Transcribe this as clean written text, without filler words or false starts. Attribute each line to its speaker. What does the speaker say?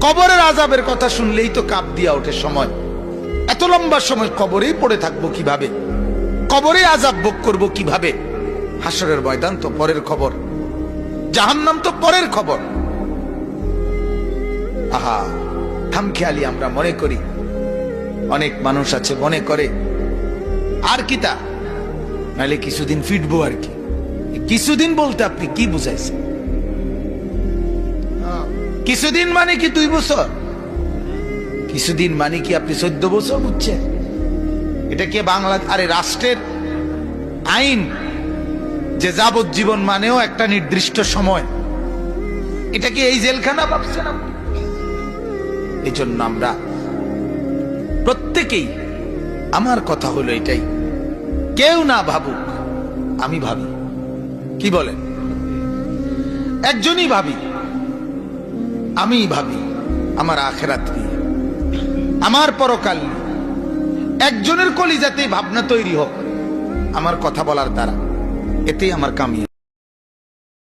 Speaker 1: কবরের আযাবের কথা শুনলেই তো কাঁপ দিয়া ওঠে সময়। এত লম্বা সময় কবরেই পড়ে থাকবো কিভাবে, কবরে আযাব ভোগ করবো কিভাবে? হাসরের ময়দান তো পরের খবর, জাহান্নাম তো পরের খবর। আহা, খামখেয়ালি আমরা মনে করি, অনেক মানুষ আছে মনে করে আর কি তা, নাহলে কিছুদিন ফিটবো আর কি। কিছুদিন বলতে আপনি কি বুঝাইছেন? কিছুদিন মানে কি 2 বছর? কিছুদিন মানে কি আপনি 14 বছর বুঝছেন? এটা কি বাংলা আরে রাষ্ট্রের আইন যে যাবজ্জীবন মানেও একটা নির্দিষ্ট সময়, এটা কি এই জেলখানা ভাবছেন আপনি? এই জন্য আমরা প্রত্যেকেই, আমার কথা হলো এটাই, কেউ না ভাবুক, আমি ভাবি। কি বলেন? একজনই ভাবি, আমি ভাবি আমার আখিরাত নিয়ে, আমার পরকাল নিয়ে। একজনের কলিজাতে ভাবনা তৈরি হোক আমার কথা বলার দ্বারা, এতেই আমার কামিয়াবি।